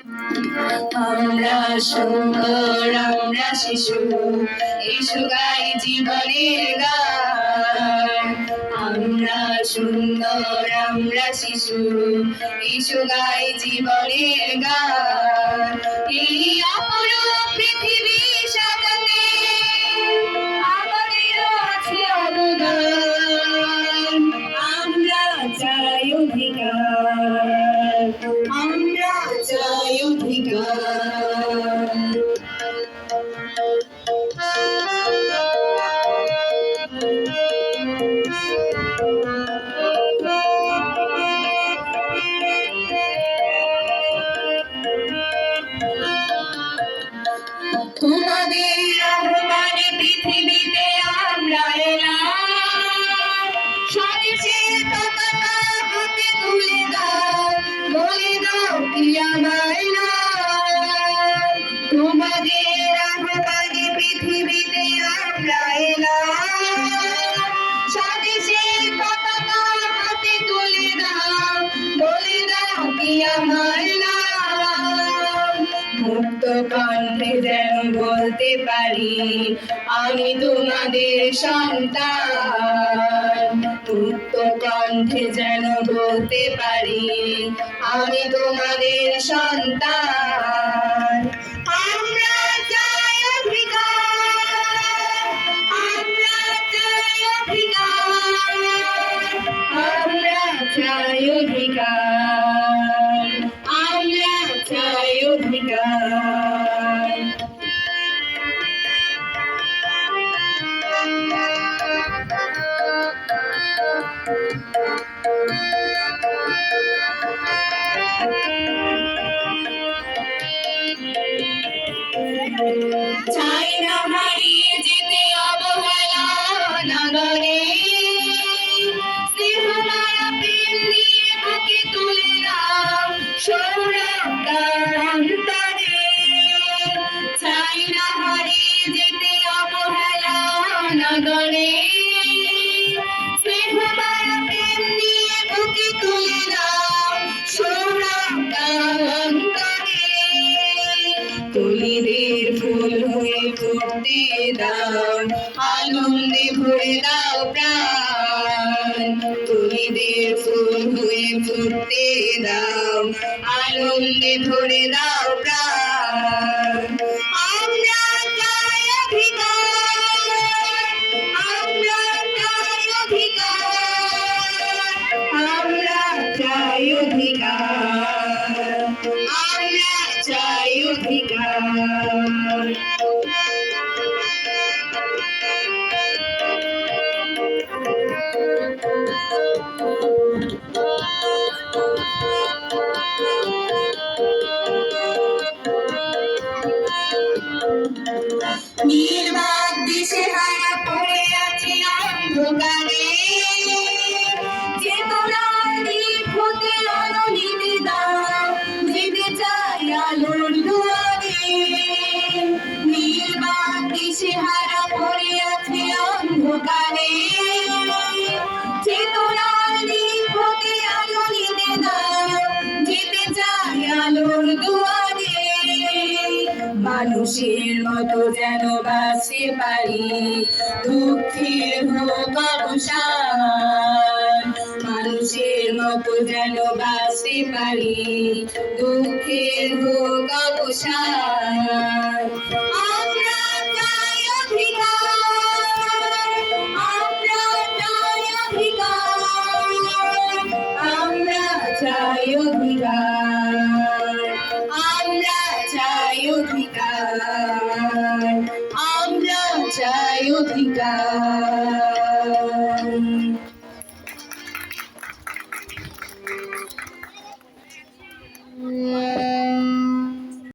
আমরা সুন্দর আমরা শিশু, এসো গাই জীবনের গান। আমরা সুন্দর আমরা শিশু, এসো গাই জীবনের গান। এই অপরূপ পৃথিবী সাজাতে আমাদেরও আছে অবদান। আমরা চাই অধিকার, আমরা চাই অধিকার। তোমাদের আহ্বানে পৃথিবীতে আমরা এলাম, স্বদেশের পতাকা হাতে তুলে দাও, বলে দাও কি আমায় নাম। তোমাদের আহ্বানে পৃথিবীতে আমরা এলাম, স্বদেশের পতাকা হাতে তুলে দাও, বলে দাও কি আমায় নাম। মুক্ত কণ্ঠে যেন বলতে পারি আমি তোমাদের সন্তান। মুক্ত কণ্ঠে যেন বলতে পারি আমি তোমাদের সন্তান। আমরা চাই অধিকার, আমরা চাই অধিকার, আমরা চাই অধিকার, আমরা চাই অধিকার। চাই না হারিয়ে যেতে অবহেলা নগরে, স্নেহমায়া প্রেম নিয়ে বুকে তুলে দাও সৌরভ তার অন্তরে। চাই না হারিয়ে যেতে অবহেলা নগরে, স্নেহমায়া প্রেম নিয়ে বুকে তুলে দাও সৌরভ তার অন্তরে। কলিদের ফুল হয়ে ফুটতে দাও, আনন্দে ভরে দাও প্রাণ। কলিদের ফুল হয়ে ফুটতে দাও, আনন্দে ভরে দাও প্রাণ। আমরা চাই অধিকার, আমরা চাই অধিকার, আমরা চাই অধিকার, আমরা চাই অধিকার। নির্বাক দিশেহারা পড়ে আছি অন্ধকারে, চেতনার দীপ হতে আলো নিতে দাও, যেতে চাই আলোর দুয়ারে। নির্বাক দিশেহারা পড়ে আছি অন্ধকারে, চেতনার দীপ হতে আলো নিতে দাও, যেতে চাই আলোর দুয়ারে। মানুষের মতো যেন বাঁচতে পারি, দুঃখের হোক অবসান। মানুষের মতো যেন বাঁচতে পারি, দুঃখের হোক অবসান। আমরা চাই অধিকার, আমরা চাই অধিকার, আমরা চাই অধিকার।